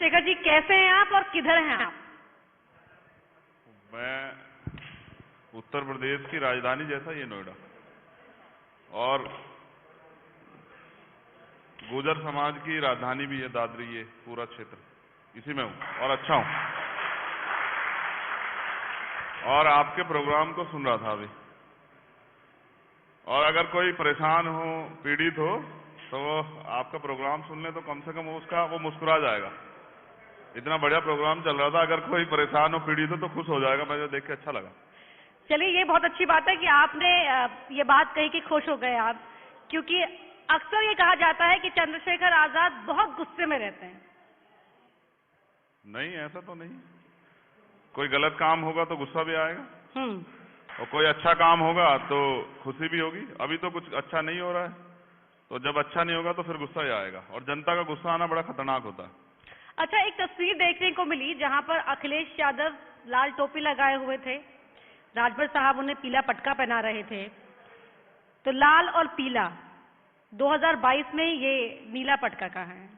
शेखर जी, कैसे हैं आप और किधर हैं आप? मैं उत्तर प्रदेश की राजधानी जैसा ये नोएडा, और गुर्जर समाज की राजधानी भी है दादरी, ये पूरा क्षेत्र इसी में हूँ और अच्छा हूँ। और आपके प्रोग्राम को सुन रहा था अभी, और अगर कोई परेशान हो, पीड़ित हो, तो वो आपका प्रोग्राम सुन ले तो कम से कम वो मुस्कुरा जाएगा। इतना बढ़िया प्रोग्राम चल रहा था, अगर कोई परेशान हो, पीड़ित हो तो खुश हो जाएगा। मुझे देख के अच्छा लगा। चलिए, ये बहुत अच्छी बात है कि आपने ये बात कही कि खुश हो गए आप, क्योंकि अक्सर ये कहा जाता है कि चंद्रशेखर आजाद बहुत गुस्से में रहते हैं। नहीं, ऐसा तो नहीं। कोई गलत काम होगा तो गुस्सा भी आएगा, और कोई अच्छा काम होगा तो खुशी भी होगी। अभी तो कुछ अच्छा नहीं हो रहा है, तो जब अच्छा नहीं होगा तो फिर गुस्सा ही आएगा, और जनता का गुस्सा आना बड़ा खतरनाक होता है। अच्छा, एक तस्वीर देखने को मिली जहां पर अखिलेश यादव लाल टोपी लगाए हुए थे, राजभर साहब उन्हें पीला पटका पहना रहे थे। तो लाल और पीला 2022 में ये नीला पटका कहाँ है?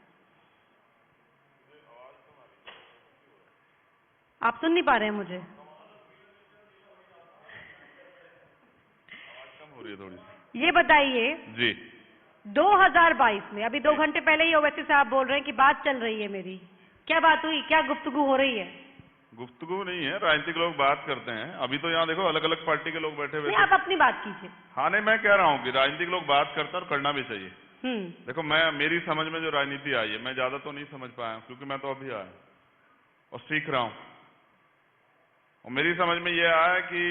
आप सुन नहीं पा रहे हैं मुझे? आवाज कम हो रही है थोड़ी सी। ये बताइए जी, 2022 में, अभी 2 घंटे पहले ही ओवैसी साहब बोल रहे हैं कि बात चल रही है मेरी। क्या बात हुई? क्या गुफ्तगू हो रही है? गुफ्तगू नहीं है, राजनीतिक लोग बात करते हैं। अभी तो यहाँ देखो अलग अलग पार्टी के लोग बैठे हुए नहीं, थे। आप अपनी बात कीजिए। हाँ, नहीं, मैं कह रहा हूँ कि राजनीतिक लोग बात करते हैं और करना भी चाहिए। देखो, मेरी समझ में जो राजनीति आई है, मैं ज्यादा तो नहीं समझ पाया हूँ, क्योंकि मैं तो अभी आया और सीख रहा हूँ। और मेरी समझ में ये आया है कि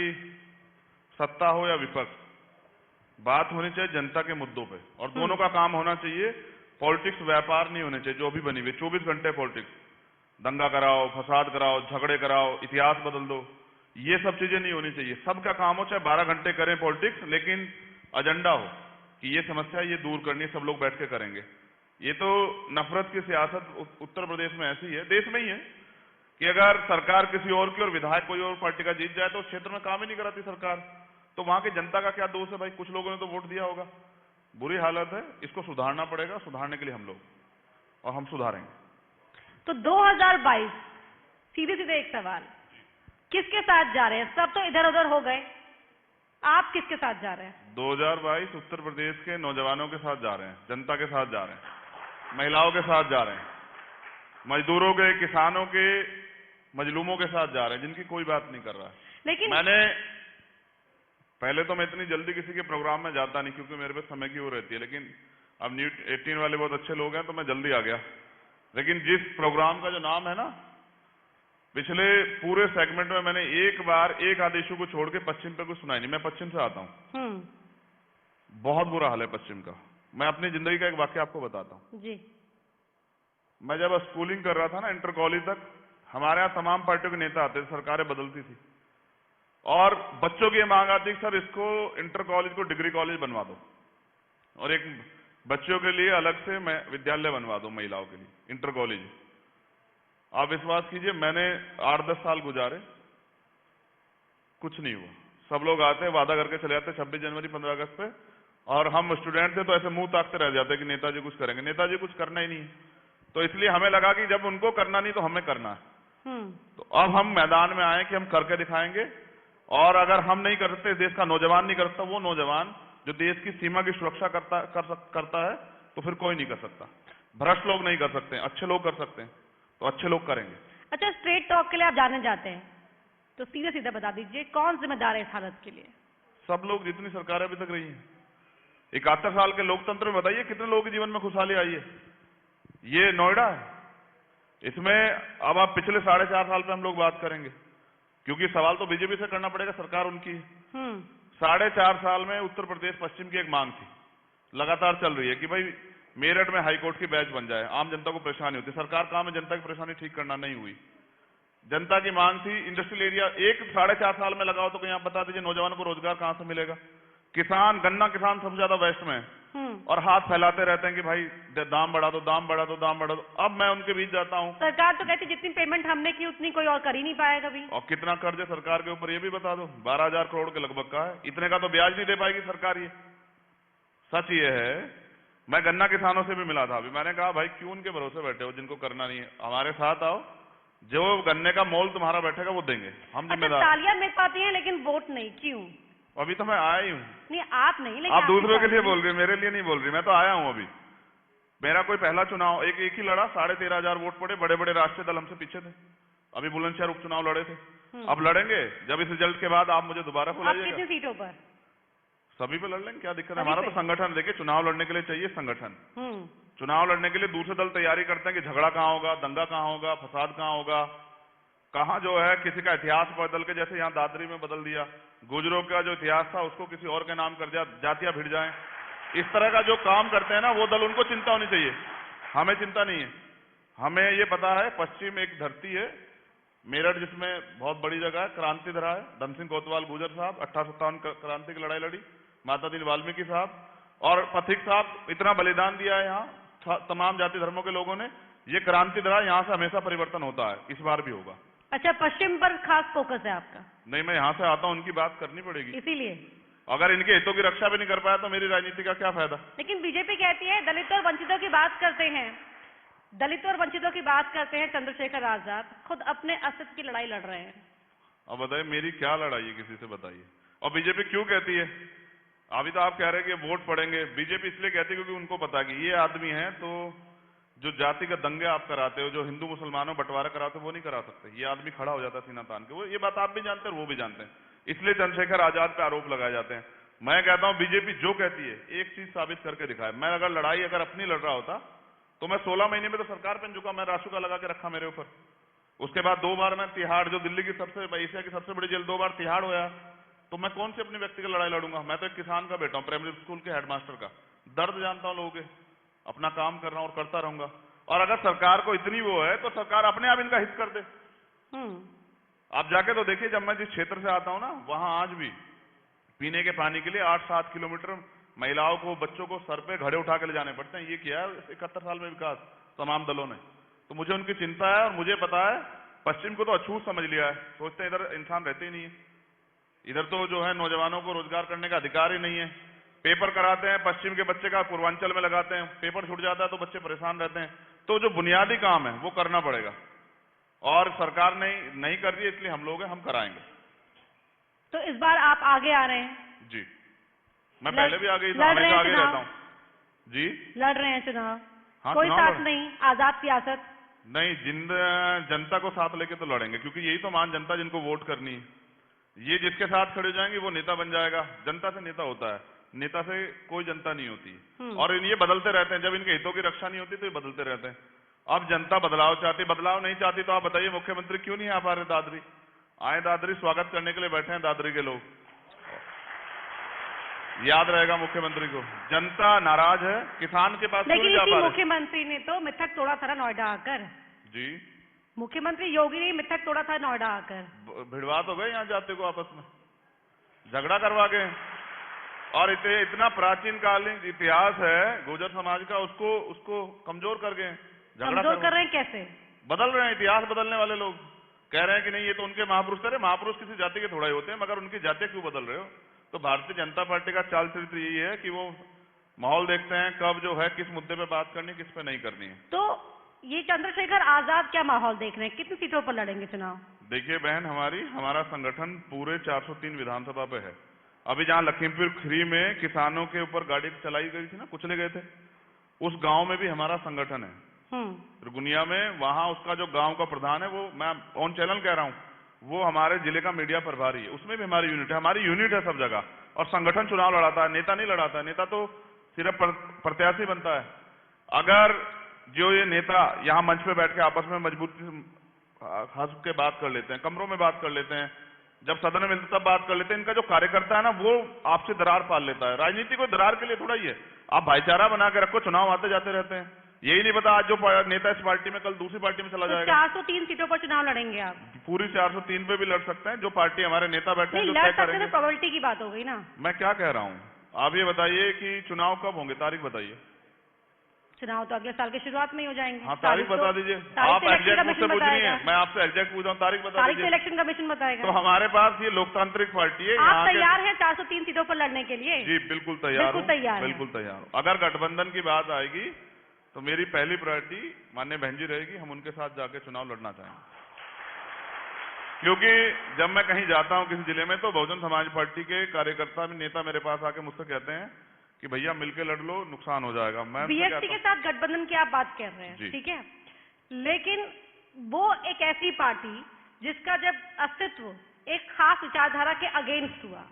सत्ता हो या विपक्ष, बात होनी चाहिए जनता के मुद्दों पे, और दोनों का काम होना चाहिए। पॉलिटिक्स व्यापार नहीं होने चाहिए, जो अभी बनी हुई 24 घंटे पॉलिटिक्स, दंगा कराओ, फसाद कराओ, झगड़े कराओ, इतिहास बदल दो, ये सब चीजें नहीं होनी चाहिए। सबका काम हो, चाहे 12 घंटे करें पॉलिटिक्स, लेकिन एजेंडा हो कि ये समस्या ये दूर करनी है, सब लोग बैठ के करेंगे। ये तो नफरत की सियासत उत्तर प्रदेश में ऐसी है, देश में ही है, कि अगर सरकार किसी और की और विधायक कोई और पार्टी का जीत जाए तो उस क्षेत्र में काम ही नहीं कराती सरकार। तो वहां की जनता का क्या दोष है भाई? कुछ लोगों ने तो वोट दिया होगा। बुरी हालत है, इसको सुधारना पड़ेगा। सुधारने के लिए हम लोग, और हम सुधारेंगे। तो 2022, सीधे सीधे एक सवाल, किसके साथ जा रहे हैं? सब तो इधर उधर हो गए, आप किसके साथ जा रहे हैं? 2022 उत्तर प्रदेश के नौजवानों के साथ जा रहे हैं, जनता के साथ जा रहे हैं, महिलाओं के साथ जा रहे हैं, मजदूरों के, किसानों के, मजलूमों के साथ जा रहे हैं, जिनकी कोई बात नहीं कर रहा है। लेकिन पहले तो मैं इतनी जल्दी किसी के प्रोग्राम में जाता नहीं, क्योंकि मेरे पे समय की वो रहती है, लेकिन अब न्यूज़ 18 वाले बहुत अच्छे लोग हैं तो मैं जल्दी आ गया। लेकिन जिस प्रोग्राम का जो नाम है ना, पिछले पूरे सेगमेंट में मैंने एक बार एक आदेशों को छोड़ के पश्चिम पे कुछ सुनाई नहीं। मैं पश्चिम से आता हूँ, बहुत बुरा हाल है पश्चिम का। मैं अपनी जिंदगी का एक वाक्य आपको बताता हूँ जी। मैं जब स्कूलिंग कर रहा था ना, इंटर कॉलेज तक, हमारे यहाँ तमाम पार्टियों के नेता आते थे, सरकारें बदलती थी, और बच्चों की मांग आती सर इसको इंटर कॉलेज को डिग्री कॉलेज बनवा दो, और एक बच्चों के लिए अलग से विद्यालय बनवा दो, महिलाओं के लिए इंटर कॉलेज। आप विश्वास कीजिए, मैंने 8-10 साल गुजारे, कुछ नहीं हुआ। सब लोग आते, वादा करके चले जाते 26 जनवरी 15 अगस्त पे, और हम स्टूडेंट थे तो ऐसे मुंह ताकते रह जाते कि नेताजी कुछ करेंगे। नेताजी कुछ करना ही नहीं है। तो इसलिए हमें लगा कि जब उनको करना नहीं तो हमें करना है। तो अब हम मैदान में आए कि हम करके दिखाएंगे, और अगर हम नहीं कर सकते, देश का नौजवान नहीं कर सकता, वो नौजवान जो देश की सीमा की सुरक्षा करता है, तो फिर कोई नहीं कर सकता। भ्रष्ट लोग नहीं कर सकते, अच्छे लोग कर सकते हैं, तो अच्छे लोग करेंगे। अच्छा, स्ट्रेट टॉक के लिए आप जाने जाते हैं, तो सीधे सीधे बता दीजिए कौन जिम्मेदार है इस हालत के लिए? सब लोग, जितनी सरकारें अभी तक रही हैं। 71 साल के लोकतंत्र में बताइए कितने लोगों के जीवन में खुशहाली आई है? ये नोएडा है। इसमें अब आप पिछले 4.5 साल पे हम लोग बात करेंगे, क्योंकि सवाल तो बीजेपी से करना पड़ेगा, सरकार उनकी है। 4.5 साल में उत्तर प्रदेश पश्चिम की एक मांग थी, लगातार चल रही है, कि भाई मेरठ में हाईकोर्ट की बेंच बन जाए, आम जनता को परेशानी होती है। सरकार काम है जनता की परेशानी ठीक करना, नहीं हुई। जनता की मांग थी इंडस्ट्रियल एरिया, 4.5 साल में लगाओ तो कहीं आप बता दीजिए नौजवानों को रोजगार कहां से मिलेगा? किसान, गन्ना किसान सबसे ज्यादा वेस्ट में है, और हाथ फैलाते रहते हैं कि भाई दाम बढ़ा दो, दाम बढ़ा दो, दाम बढ़ा दो। अब मैं उनके बीच जाता हूं, सरकार तो कहती जितनी पेमेंट हमने की उतनी कोई और कर ही नहीं पाएगा अभी। और कितना कर्ज है सरकार के ऊपर ये भी बता दो। 12,000 करोड़ के लगभग का है। इतने का तो ब्याज नहीं दे पाएगी सरकार। ये सच ये है मैं गन्ना किसानों से भी मिला था अभी, मैंने कहा भाई क्यों उनके भरोसे बैठे हो जिनको करना नहीं है, हमारे साथ आओ, जो गन्ने का मोल तुम्हारा बैठेगा वो देंगे हम जिम्मेदार। तालियां मिल पाती हैं लेकिन वोट नहीं, क्यों? अभी तो मैं आया ही हूँ। नहीं आप नहीं, लेकिन आप दूसरों के लिए बोल रही, मेरे लिए नहीं बोल रही, मैं तो आया हूँ अभी। मेरा कोई पहला चुनाव एक ही लड़ा, 13,500 वोट पड़े, बड़े बड़े राष्ट्रीय दल हमसे पीछे थे, अभी बुलंदशहर उपचुनाव लड़े थे, अब लड़ेंगे जब इस रिजल्ट के बाद आप मुझे दोबारा बुलाइएगा। कितनी सीटों पर? सभी पे लड़ लेंगे, क्या दिक्कत है? हमारा तो संगठन, देखिए चुनाव लड़ने के लिए चाहिए संगठन। चुनाव लड़ने के लिए दूसरे दल तैयारी करते हैं कि झगड़ा कहाँ होगा, दंगा कहाँ होगा, फसाद कहाँ होगा, कहाँ जो है किसी का इतिहास बदल के, जैसे यहाँ दादरी में बदल दिया, गुजरों का जो इतिहास था उसको किसी और के नाम कर दिया, जातियां भिड़ जाएं, इस तरह का जो काम करते हैं ना वो दल, उनको चिंता होनी चाहिए, हमें चिंता नहीं है। हमें ये पता है पश्चिम एक धरती है, मेरठ जिसमें बहुत बड़ी जगह है, क्रांति धरा है, धन सिंह कोतवाल गुजर साहब 1857 क्रांति की लड़ाई लड़ी, माता दीन वाल्मीकि साहब और पथिक साहब, इतना बलिदान दिया है यहाँ तमाम जाति धर्मों के लोगों ने, ये क्रांति धरा, यहाँ से हमेशा परिवर्तन होता है, इस बार भी होगा। अच्छा, पश्चिम पर खास फोकस है आपका? नहीं, मैं यहाँ से आता हूँ, उनकी बात करनी पड़ेगी, इसीलिए अगर इनके हितों की रक्षा भी नहीं कर पाया तो मेरी राजनीति का क्या फायदा। लेकिन बीजेपी कहती है दलित और वंचितों की बात करते हैं, दलितों और वंचितों की बात करते हैं चंद्रशेखर आजाद, खुद अपने अस्तित्व की लड़ाई लड़ रहे हैं। अब बताइए मेरी क्या लड़ाई है, किसी से बताइए। और बीजेपी क्यों कहती है, अभी तो आप कह रहे हैं कि वोट पड़ेंगे, बीजेपी इसलिए कहती है क्योंकि उनको पता कि ये आदमी है तो जो जाति का दंगे आप कराते हो, जो हिंदू मुसलमानों बंटवारा कराते हो, वो नहीं करा सकते, ये आदमी खड़ा हो जाता सीना तान के, वो ये बात आप भी जानते हैं और वो भी जानते हैं, इसलिए चंद्रशेखर आजाद पे आरोप लगाए जाते हैं। मैं कहता हूं बीजेपी जो कहती है एक चीज साबित करके दिखाए। मैं अगर लड़ाई अगर अपनी लड़ रहा होता तो मैं 16 महीने में तो सरकार बन चुका, मैं राशुका लगा के रखा मेरे ऊपर, उसके बाद 2 बार मैं तिहाड़, जो दिल्ली की एशिया की सबसे बड़ी जेल, 2 बार तिहाड़ होया, तो मैं कौन सी अपनी व्यक्तिगत लड़ाई लड़ूंगा। मैं तो एक किसान का बेटा हूं, प्राइमरी स्कूल के हेडमास्टर का, दर्द जानता हूं लोगों के, अपना काम कर रहा हूं और करता रहूंगा। और अगर सरकार को इतनी वो है तो सरकार अपने आप इनका हित कर दे। आप जाके तो देखिए, जब मैं जिस क्षेत्र से आता हूं ना, वहां आज भी पीने के पानी के लिए 8-7 किलोमीटर महिलाओं को, बच्चों को सर पे घड़े उठा के ले जाने पड़ते हैं। ये किया है 71 साल में विकास तमाम दलों ने, तो मुझे उनकी चिंता है और मुझे पता है पश्चिम को तो अछूत समझ लिया है, सोचते हैं इधर इंसान रहते ही नहीं है, इधर तो जो है नौजवानों को रोजगार करने का अधिकार ही नहीं है। पेपर कराते हैं, पश्चिम के बच्चे का पूर्वांचल में लगाते हैं, पेपर छूट जाता है तो बच्चे परेशान रहते हैं। तो जो बुनियादी काम है वो करना पड़ेगा और सरकार नहीं कर रही है, इसलिए हम लोग हैं, हम कराएंगे। तो इस बार आप आगे आ रहे हैं? जी, मैं पहले भी आ गई था, हमेशा आगे रहता हूँ जी। लड़ रहे हैं चुनाव? हाँ, कोई साथ नहीं, आजाद सियासत नहीं, जनता को साथ लेके तो लड़ेंगे, क्योंकि यही तो मान जनता जिनको वोट करनी है, ये जिसके साथ खड़े जाएंगे वो नेता बन जाएगा। जनता से नेता होता है, नेता से कोई जनता नहीं होती। और ये बदलते रहते हैं, जब इनके हितों की रक्षा नहीं होती तो ये बदलते रहते हैं। अब जनता बदलाव चाहती, बदलाव नहीं चाहती तो आप बताइए मुख्यमंत्री क्यों नहीं आ पा रहे दादरी? आए दादरी, स्वागत करने के लिए बैठे हैं दादरी के लोग, याद रहेगा मुख्यमंत्री को। जनता नाराज है, किसान के पास क्यों नहीं जा पा रहे? मुख्यमंत्री ने तो मिथक तोड़ा था नोएडा आकर जी, मुख्यमंत्री योगी ने मिथक तोड़ा था नोएडा आकर। भिड़वा तो गए यहाँ जाते को आपस में, झगड़ा करवा गए। और इतना प्राचीन कालीन इतिहास है गुर्जर समाज का, उसको कमजोर कर गए, झगड़ा कर रहे हैं। कैसे बदल रहे हैं? इतिहास बदलने वाले लोग कह रहे हैं कि नहीं ये तो उनके महापुरुष थे। महापुरुष किसी जाति के थोड़ा ही होते हैं, मगर उनकी जाति क्यों बदल रहे हो? तो भारतीय जनता पार्टी का चाल चरित्र यही है कि वो माहौल देखते हैं कब जो है किस मुद्दे पे बात करनी, किस पे नहीं करनी है। तो ये चंद्रशेखर आजाद क्या माहौल देख रहे हैं, कितनी सीटों पर लड़ेंगे चुनाव? देखिए बहन, हमारा संगठन पूरे 403 विधानसभा पे है। अभी जहाँ लखीमपुर खीरी में किसानों के ऊपर गाड़ी चलाई गई थी ना, कुचले गए थे, उस गांव में भी हमारा संगठन है। गुनिया में, वहां उसका जो गांव का प्रधान है, वो मैं ऑन चैनल कह रहा हूँ, वो हमारे जिले का मीडिया प्रभारी है, उसमें भी हमारी यूनिट है। हमारी यूनिट है सब जगह, और संगठन चुनाव लड़ाता है, नेता नहीं लड़ाता है। नेता तो सिर्फ प्रत्याशी बनता है। अगर जो ये नेता यहाँ मंच पे बैठ के आपस में मजबूती हंस के बात कर लेते हैं, कमरों में बात कर लेते हैं, जब सदन में मिलते तब बात कर लेते हैं, इनका जो कार्यकर्ता है ना वो आपसे दरार पाल लेता है। राजनीति को दरार के लिए थोड़ा ही है, आप भाईचारा बना के रखो, चुनाव आते जाते रहते हैं। यही नहीं पता आज जो नेता इस पार्टी में कल दूसरी पार्टी में चला जाएगा। 403 सीटों पर चुनाव लड़ेंगे आप? पूरी 403 पे भी लड़ सकते हैं, जो पार्टी हमारे नेता बैठे हैं जो तय करेंगे। तो प्रोबेबिलिटी की बात हो गई ना। मैं क्या कह रहा हूँ, आप ये बताइए कि चुनाव कब होंगे, तारीख बताइए। चुनाव तो अगले साल की शुरुआत में ही हो जाएंगे। हाँ, तारीख बता दीजिए। आप एग्जैक्ट मुझसे पूछ रही हैं, मैं आपसे एग्जैक्ट पूछ रहा हूँ, तारीख बता दीजिए। इलेक्शन कमीशन बताएगा। तो हमारे पास ये लोकतांत्रिक पार्टी है। आप तैयार हैं 403 सीटों पर लड़ने के लिए? जी बिल्कुल तैयार हूँ, बिल्कुल तैयार हूँ। अगर गठबंधन की बात आएगी तो मेरी पहली प्रायोरिटी माननीय बहन जी रहेगी, हम उनके साथ जाके चुनाव लड़ना चाहेंगे। क्योंकि जब मैं कहीं जाता हूं किसी जिले में तो बहुजन समाज पार्टी के कार्यकर्ता नेता मेरे पास आके मुझसे कहते हैं कि भैया मिलके लड़ लो, नुकसान हो जाएगा। मैं बीएसपी के साथ गठबंधन की आप बात कर रहे हैं, ठीक है, लेकिन वो एक ऐसी पार्टी जिसका जब अस्तित्व एक खास विचारधारा के अगेंस्ट हुआ,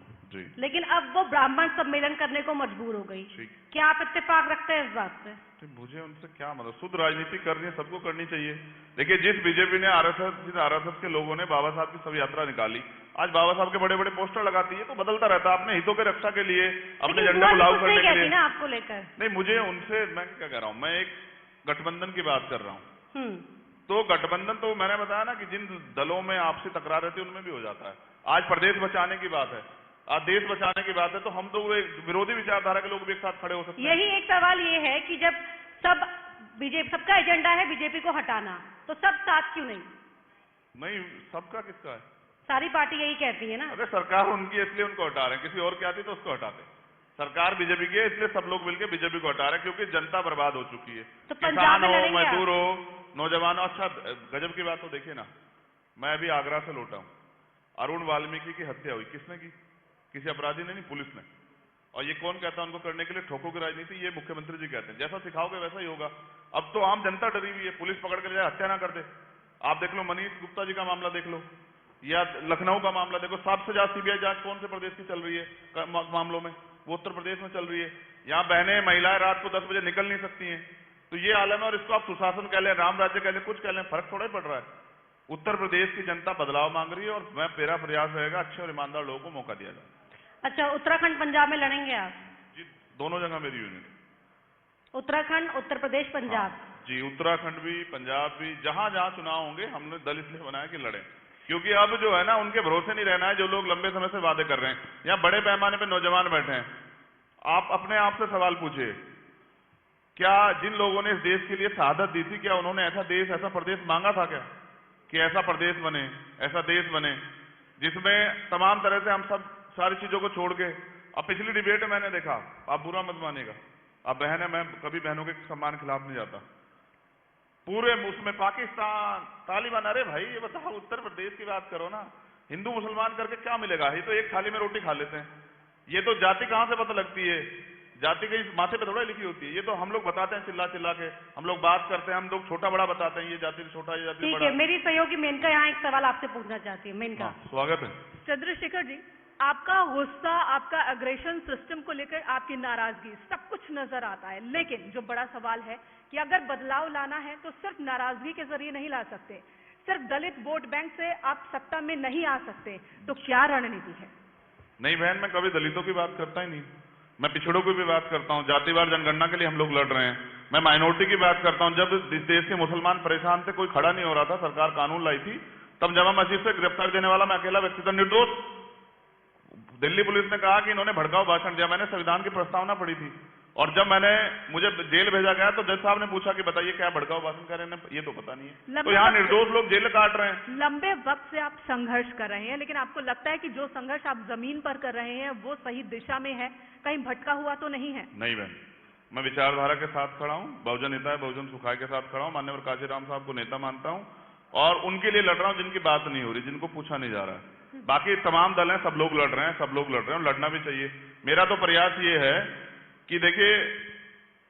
लेकिन अब वो ब्राह्मण सम्मेलन करने को मजबूर हो गई। क्या आप इत्तेफाक रखते हैं इस बात से? मुझे उनसे क्या मतलब, शुद्ध राजनीति करनी है, सबको करनी चाहिए। देखिए, जिस बीजेपी ने आरएसएस के लोगों ने बाबा साहब की शव यात्रा निकाली, आज बाबा साहब के बड़े बड़े पोस्टर लगाती है, तो बदलता रहता है अपने हितों की रक्षा के लिए, अपने झंडे को लागू करने के लिए ना आपको लेकर। नहीं, मुझे उनसे, मैं क्या कह रहा हूँ, मैं एक गठबंधन की बात कर रहा हूँ। तो गठबंधन तो मैंने बताया ना कि जिन दलों में आपसी तकरार रहती है उनमें भी हो जाता है। आज प्रदेश बचाने की बात है, आज देश बचाने की बात है, तो हम तो विरोधी विचारधारा के लोग भी एक साथ खड़े हो सकते हैं। यही एक सवाल ये है कि जब सबका एजेंडा है बीजेपी को हटाना, तो सब साथ क्यों नहीं? नहीं, सबका किसका है? सारी पार्टी यही कहती है ना। अरे सरकार उनकी है इसलिए उनको हटा रहे हैं, किसी और की आती तो उसको हटाते। सरकार बीजेपी की है इसलिए सब लोग मिलकर बीजेपी को हटा रहे हैं, क्योंकि जनता बर्बाद हो चुकी है। तो पंजाब में लड़ेंगे, मजदूर हो, नौजवान। अच्छा, गजब की बात तो देखिए ना, मैं अभी आगरा से लौटा हूं, अरुण वाल्मीकि की हत्या हुई, किसने की? किसी अपराधी ने नहीं, पुलिस ने। और ये कौन कहता है उनको करने के लिए? ठोको की राजनीति। ये मुख्यमंत्री जी कहते हैं, जैसा सिखाओगे वैसा ही होगा। अब तो आम जनता डरी हुई है, पुलिस पकड़ के ले जाए, हत्या ना कर दे। आप देख लो, मनीष गुप्ता जी का मामला देख लो, या लखनऊ का मामला देखो। सबसे ज्यादा सीबीआई जांच कौन से प्रदेश की चल रही है मामलों में? वो उत्तर प्रदेश में चल रही है। यहाँ बहनें, महिलाएं रात को 10 बजे निकल नहीं सकती हैं। तो ये आलम है, और इसको आप सुशासन कह लें, राम राज्य कह लें, कुछ कह लें, फर्क थोड़ा ही पड़ रहा है। उत्तर प्रदेश की जनता बदलाव मांग रही है, और मेरा प्रयास रहेगा अच्छे और ईमानदार लोगों को मौका दिया जाए। अच्छा, उत्तराखंड पंजाब में लड़ेंगे आप? जी, दोनों जगह मेरी यूनिट। उत्तराखंड, उत्तर प्रदेश, पंजाब? जी, उत्तराखंड भी, पंजाब भी, जहां जहां चुनाव होंगे हमने दल इसलिए बनाया कि लड़े। क्योंकि अब जो है ना, उनके भरोसे नहीं रहना है जो लोग लंबे समय से वादे कर रहे हैं। यहाँ बड़े पैमाने पर नौजवान बैठे हैं। आप अपने आप से सवाल पूछिए, क्या जिन लोगों ने इस देश के लिए शहादत दी थी, क्या उन्होंने ऐसा देश, ऐसा प्रदेश मांगा था क्या, कि ऐसा प्रदेश बने, ऐसा देश बने जिसमें तमाम तरह से हम सब सारी चीजों को छोड़ के? अब पिछली डिबेट में मैंने देखा, आप बुरा मत मानिएगा, अब बहन है, मैं कभी बहनों के सम्मान खिलाफ नहीं जाता, पूरे उसमें पाकिस्तान, तालिबान। अरे भाई, ये बताओ, उत्तर प्रदेश की बात करो ना, हिंदू मुसलमान करके क्या मिलेगा? ये तो एक थाली में रोटी खा लेते हैं। ये तो जाति कहां से पता लगती है? जाति कहीं माथे पे थोड़ा लिखी होती है। ये तो हम लोग बताते हैं चिल्ला चिल्ला के, हम लोग बात करते हैं, हम लोग छोटा बड़ा बताते हैं, ये जाति छोटा, ये जाति बड़ा। ठीक है, मेरी सहयोगी मेनका यहाँ एक सवाल आपसे पूछना चाहती है। मेनका, स्वागत है। चंद्रशेखर जी, आपका गुस्सा, आपका अग्रेशन सिस्टम को लेकर आपकी नाराजगी, सब कुछ नजर आता है, लेकिन जो बड़ा सवाल है कि अगर बदलाव लाना है तो सिर्फ नाराजगी के जरिए नहीं ला सकते, सिर्फ दलित वोट बैंक से आप सत्ता में नहीं आ सकते, तो क्या रणनीति है? नहीं बहन, मैं कभी दलितों की बात करता ही नहीं, मैं पिछड़ों की भी बात करता हूँ। जातिवार जनगणना के लिए हम लोग लड़ रहे हैं। मैं माइनॉरिटी की बात करता हूँ। जब इस देश के मुसलमान परेशान थे, कोई खड़ा नहीं हो रहा था, सरकार कानून लाई थी, तब जामा मस्जिद से गिरफ्तार देने वाला मैं अकेला व्यक्ति था, निर्दोष। दिल्ली पुलिस ने कहा कि इन्होंने भड़काऊ भाषण दिया, मैंने संविधान की प्रस्तावना पढ़ी थी, और जब मुझे जेल भेजा गया तो जज साहब ने पूछा कि बताइए क्या भड़काऊ भाषण कर रहे हैं, ये तो पता नहीं है। तो यहाँ निर्दोष लोग जेल काट रहे हैं। लंबे वक्त से आप संघर्ष कर रहे हैं, लेकिन आपको लगता है कि जो संघर्ष आप जमीन पर कर रहे हैं वो सही दिशा में है, कहीं भटका हुआ तो नहीं है? नहीं बहन, मैं विचारधारा के साथ खड़ा हूँ, बहुजन हिताय है, बहुजन सुखाय के साथ खड़ा हूँ, माननीय काशीराम साहब को नेता मानता हूँ, और उनके लिए लड़ रहा हूँ जिनकी बात नहीं हो रही, जिनको पूछा नहीं जा रहा है। बाकी तमाम दल हैं, सब लोग लड़ रहे हैं, सब लोग लड़ रहे हैं, लड़ना भी चाहिए। मेरा तो प्रयास ये है कि देखिए,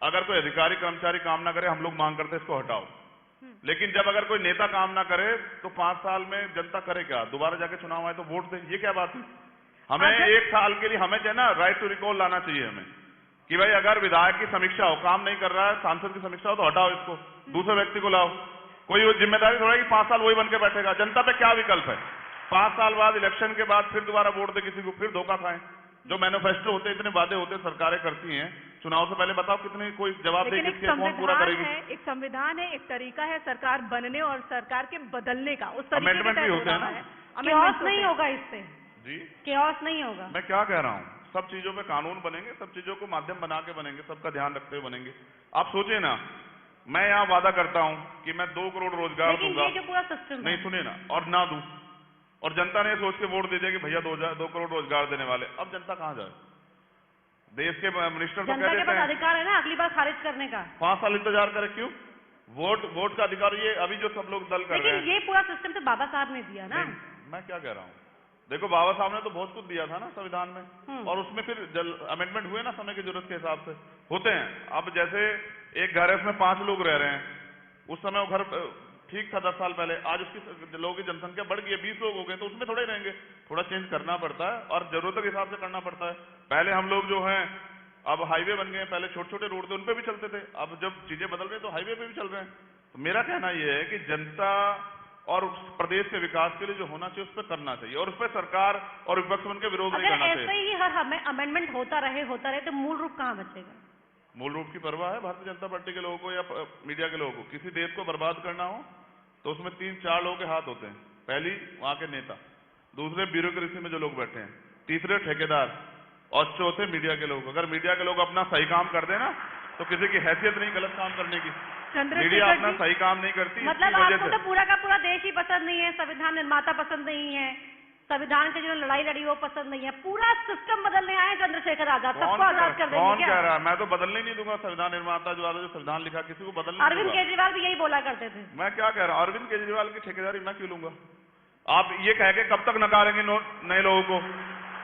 अगर कोई अधिकारी कर्मचारी काम ना करे, हम लोग मांग करते इसको हटाओ, लेकिन जब अगर कोई नेता काम ना करे तो 5 साल में जनता करे क्या? दोबारा जाके चुनाव आए तो वोट दे, ये क्या बात है? हमें 1 साल के लिए, हमें जो है ना, राइट टू रिकॉल लाना चाहिए हमें, कि भाई अगर विधायक की समीक्षा हो, काम नहीं कर रहा है, सांसद की समीक्षा हो, तो हटाओ इसको, दूसरे व्यक्ति को लाओ। कोई जिम्मेदारी थोड़ा कि 5 साल वही बन के बैठेगा। जनता पे क्या विकल्प है? 5 साल बाद, इलेक्शन के बाद फिर दोबारा वोट दे किसी को, फिर धोखा खाएं। जो मैनिफेस्टो होते, इतने वादे होते, सरकारें करती हैं, चुनाव से पहले बताओ कितने, कोई जवाब दे किसके, कौन पूरा करेगी? एक संविधान है, एक तरीका है सरकार बनने और सरकार के बदलने का, उस अमेंडमेंट भी होते हैं ना। केओस नहीं होगा इससे जी, केओस नहीं होगा। मैं क्या कह रहा हूँ, सब चीजों पे कानून बनेंगे, सब चीजों को माध्यम बना के बनेंगे, सबका ध्यान रखते हुए बनेंगे। आप सोचिए ना, मैं यहाँ वादा करता हूँ कि मैं 2 करोड़ रोजगार दूंगा, ये जो पूरा सिस्टम नहीं सुनिए ना, और ना दूं, और जनता ने सोच के वोट दे दिया कि भैया 2 करोड़ रोजगार देने वाले, अब जनता कहाँ जाए? देश के मिनिस्टर तो जनता कह के देते पास हैं अधिकार है ना अगली बार खारिज करने का। 5 साल इंतजार करे, क्यों? वोट का अधिकार ये अभी जो सब लोग दल कर रहे हैं। लेकिन ये पूरा सिस्टम तो बाबा साहब ने दिया ना। मैं क्या कह रहा हूँ, देखो बाबा साहब ने तो बहुत कुछ दिया था ना संविधान में, और उसमें फिर अमेंडमेंट हुए ना समय की जरूरत के हिसाब से होते हैं। अब जैसे एक घर है उसमें 5 लोग रह रहे हैं, उस समय वो घर ठीक था 10 साल पहले, आज उसकी लोगों की जनसंख्या बढ़ गई है, 20 लोग हो गए, तो उसमें थोड़े ही रहेंगे, थोड़ा चेंज करना पड़ता है और जरूरत के हिसाब से करना पड़ता है। पहले हम लोग जो हैं अब हाईवे बन गए हैं, पहले छोटे छोटे रोड थे उन पे भी चलते थे, अब जब चीजें बदल रही हैं तो हाईवे पे भी चल रहे हैं। तो मेरा कहना यह है कि जनता और उस प्रदेश के विकास के लिए जो होना चाहिए उस पर करना चाहिए, और उस पर सरकार और विपक्ष बन के विरोध नहीं करना चाहिए। अगर ऐसे ही हर अमेंडमेंट होता रहे तो मूल रूप कहाँ बचेगा? मूल रूप की परवाह है भारतीय जनता पार्टी के लोगों को या मीडिया के लोगों को? किसी देश को बर्बाद करना हो तो उसमें 3-4 लोगों के हाथ होते हैं। पहली वहां के नेता, दूसरे ब्यूरोक्रेसी में जो लोग बैठे हैं, तीसरे ठेकेदार, और चौथे मीडिया के लोग। अगर मीडिया के लोग अपना सही काम कर देना तो किसी की हैसियत नहीं गलत काम करने की। मीडिया अपना सही काम नहीं करती, मतलब आपको तो पूरा का पूरा देश ही पसंद नहीं है, संविधान निर्माता पसंद नहीं है, संविधान की जो लड़ाई लड़ी वो पसंद नहीं है, पूरा सिस्टम बदलने आए चंद्रशेखर आजाद, सबको आजाद कर देंगे कौन क्या? कह रहा है? मैं तो बदलने नहीं दूंगा संविधान निर्माता जो संविधान लिखा किसी को बदलने। अरविंद केजरीवाल भी यही बोला करते थे। मैं क्या कह रहा हूँ, अरविंद केजरीवाल की ठेकेदारी मैं क्यों लूंगा? आप ये कह के कब तक नकारेंगे नए लोगों को?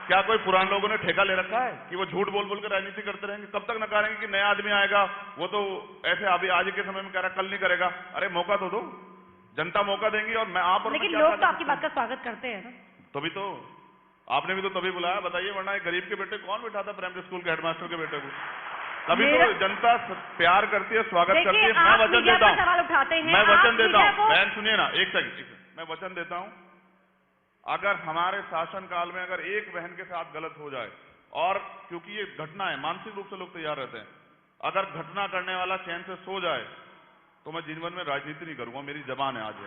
क्या कोई पुराने लोगों ने ठेका ले रखा है कि वो झूठ बोल बोल कर राजनीति करते रहेंगे? कब तक नकारेंगे कि नया आदमी आएगा वो तो ऐसे अभी आज के समय में कह रहा कल नहीं करेगा? अरे मौका तो दो, जनता मौका देंगी। और मैं आप, लेकिन लोग तो आपकी बात का स्वागत करते हैं ना। तभी तो आपने भी तो तभी बुलाया, बताइए, वरना एक गरीब के बेटे कौन बिठाता प्राइमरी स्कूल के हेडमास्टर के बेटे को? तभी तो जनता प्यार करती है, स्वागत करती है। मैं वचन देता हूँ, मैं वचन देता हूँ, बहन सुनिए ना, एक सेकंड, मैं वचन देता हूँ, अगर हमारे शासन काल में अगर एक बहन के साथ गलत हो जाए, और क्योंकि ये घटना है, मानसिक रूप से लोग तैयार रहते हैं, अगर घटना करने वाला चैन से सो जाए तो मैं जीवन में राजनीति नहीं करूंगा, मेरी जबान है आज।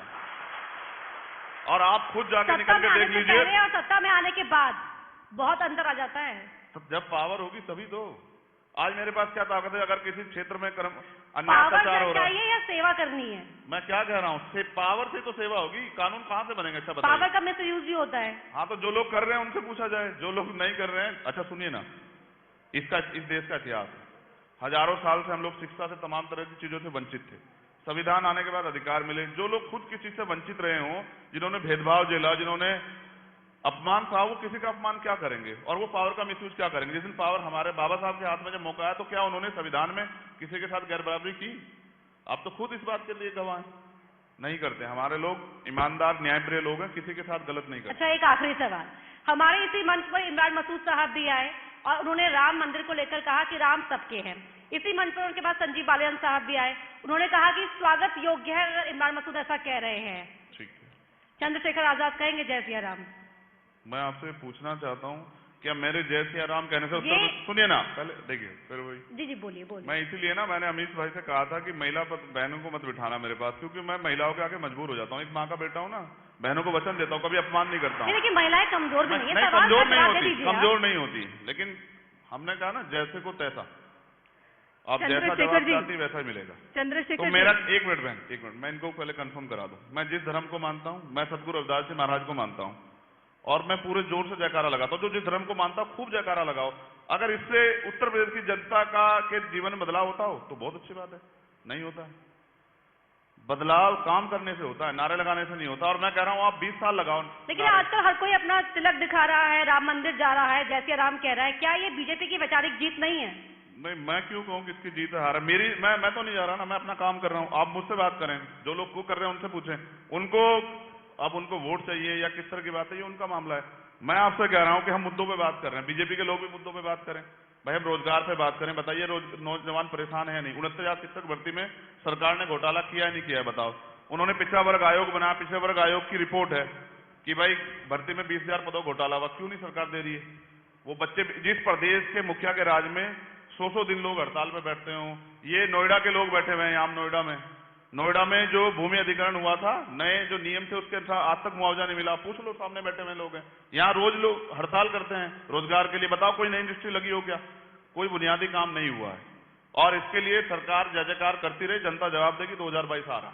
और आप खुद जाके निकल के देख लीजिए, और सत्ता में आने के बाद बहुत अंतर आ जाता है। तो जब पावर होगी तभी तो। आज मेरे पास क्या ताकत है? अगर किसी क्षेत्र में अन्याय अत्याचार हो रहा है या सेवा करनी है, मैं क्या कह रहा हूँ, पावर से तो सेवा होगी, कानून कहाँ से बनेगा? अच्छा बताइए। पावर का मिसयूज भी होता है। हाँ, तो जो लोग कर रहे हैं उनसे पूछा जाए, जो लोग नहीं कर रहे हैं। अच्छा सुनिए ना, इस देश का इतिहास, हजारों साल से हम लोग शिक्षा से तमाम तरह की चीजों से वंचित थे। संविधान आने के बाद अधिकार मिले। जो लोग खुद किसी से वंचित रहे हों, जिन्होंने भेदभाव झेला, जिन्होंने अपमान सहा, वो किसी का अपमान क्या करेंगे और वो पावर का मिसयूज क्या करेंगे? जिस दिन पावर हमारे बाबा साहब के हाथ में जब मौका आया तो क्या उन्होंने संविधान में किसी के साथ गैरबराबरी की? आप तो खुद इस बात के लिए गवाह हैं। नहीं करते, हमारे लोग ईमानदार न्यायप्रिय लोग हैं, किसी के साथ गलत नहीं करते। अच्छा, एक आखिरी सवाल, हमारे इसी मंच पर इमरान मसूद साहब भी आए और उन्होंने राम मंदिर को लेकर कहा कि राम सबके हैं। इसी मंच पर उनके बाद संजीव बालियान साहब भी आए, उन्होंने कहा कि स्वागत योग्य है अगर इमरान मसूद ऐसा कह रहे हैं। ठीक है, चंद्रशेखर आजाद कहेंगे जय सिया राम? मैं आपसे पूछना चाहता हूँ, क्या मेरे जय सिया राम कहने से उत्तर? सुनिए ना, पहले देखिए, फिर वही। जी बोलिए। मैं इसीलिए ना, मैंने अमित भाई से कहा था कि महिला बहनों को मत बिठाना मेरे पास, क्योंकि मैं महिलाओं के आगे मजबूर हो जाता हूँ। एक माँ का बेटा हूँ ना, बहनों को वचन देता हूँ, कभी अपमान नहीं करता हूँ। लेकिन महिलाएं कमजोर भी नहीं है, कमजोर नहीं होती, कमजोर नहीं होती, लेकिन हमने कहा ना जैसे को तैसा, आप जैसा जवाब चाहती वैसा ही मिलेगा। चंद्रशेखर तो मेरा एक मिनट बहन, एक मिनट, मैं इनको पहले कंफर्म करा दूं। मैं जिस धर्म को मानता हूं, मैं सदगुरु रविदास जी महाराज को मानता हूं, और मैं पूरे जोर से जयकारा लगाता हूं। जो जिस धर्म को मानता हूं खूब जयकारा लगाओ। अगर इससे उत्तर प्रदेश की जनता के जीवन में बदलाव होता हो तो बहुत अच्छी बात है। नहीं होता है, बदलाव काम करने से होता है, नारे लगाने से नहीं होता। और मैं कह रहा हूं आप 20 साल लगाओ। लेकिन आजकल हर कोई अपना तिलक दिखा रहा है, राम मंदिर जा रहा है, जैसे राम कह रहा है, क्या ये बीजेपी की वैचारिक जीत नहीं है? नहीं, मैं क्यों कहूं किसकी जीत है हार है? मैं तो नहीं जा रहा ना, मैं अपना काम कर रहा हूं। आप मुझसे बात करें, जो लोग को कर रहे हैं उनसे पूछें, उनको अब उनको वोट चाहिए या किस तरह की बात है, ये उनका मामला है। मैं आपसे कह रहा हूं कि हम मुद्दों पे बात कर रहे हैं, बीजेपी के लोग भी मुद्दों पे बात करें। भाई हम रोजगार पे बात करें, बताइए नौजवान परेशान है या नहीं? 69,000 शिक्षक भर्ती में सरकार ने घोटाला किया है नहीं किया है? बताओ। उन्होंने पिछड़ा वर्ग आयोग बनाया, पिछड़े वर्ग आयोग की रिपोर्ट है कि भाई भर्ती में 20,000 पदों घोटाला हुआ, क्यों नहीं सरकार दे रही है? वो बच्चे जिस प्रदेश के मुखिया के राज में 100 दिन लोग हड़ताल पे बैठते हो, ये नोएडा के लोग बैठे हुए हैं, आम नोएडा में, नोएडा में जो भूमि अधिग्रहण हुआ था, नए जो नियम थे उसके अनुसार आज तक मुआवजा नहीं मिला। पूछ लो, सामने बैठे हुए लोग हैं यहाँ, रोज लोग हड़ताल करते हैं रोजगार के लिए। बताओ कोई नई इंडस्ट्री लगी हो क्या? कोई बुनियादी काम नहीं हुआ है, और इसके लिए सरकार जय जयकार करती रही, जनता जवाब देगी। 2022 आ रहा।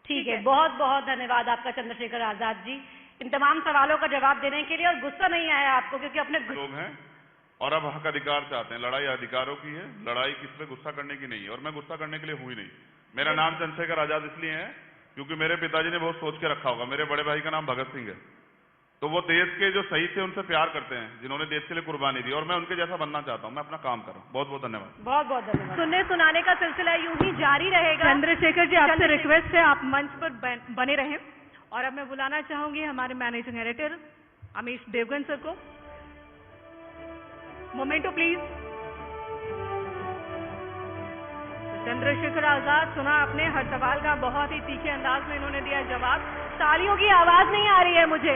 ठीक है, बहुत बहुत धन्यवाद आपका चंद्रशेखर आजाद जी, इन तमाम सवालों का जवाब देने के लिए। और गुस्सा नहीं आया आपको, क्योंकि अपने लोग हैं और अब हक अधिकार चाहते हैं। लड़ाई अधिकारों की है, लड़ाई किस पे गुस्सा करने की नहीं है, और मैं गुस्सा करने के लिए हुई नहीं। मेरा नाम चंद्रशेखर आजाद इसलिए है क्योंकि मेरे पिताजी ने बहुत सोच के रखा होगा। मेरे बड़े भाई का नाम भगत सिंह है, तो वो देश के जो शहीद थे उनसे प्यार करते हैं, जिन्होंने देश के लिए कुर्बानी दी, और मैं उनके जैसा बनना चाहता हूं। मैं अपना काम कर रहा हूं। बहुत बहुत धन्यवाद। बहुत बहुत धन्यवाद। सुनने सुनाने का सिलसिला यूं ही जारी रहेगा। चंद्रशेखर जी, आपसे रिक्वेस्ट है आप मंच पर बने रहें। और अब मैं बुलाना चाहूंगी हमारे managing editor Amish Devgan sir को। Memento please. चंद्रशेखर आजाद, सुना आपने हर सवाल का बहुत ही तीखे अंदाज में इन्होंने दिया जवाब। तालियों की आवाज नहीं आ रही है मुझे।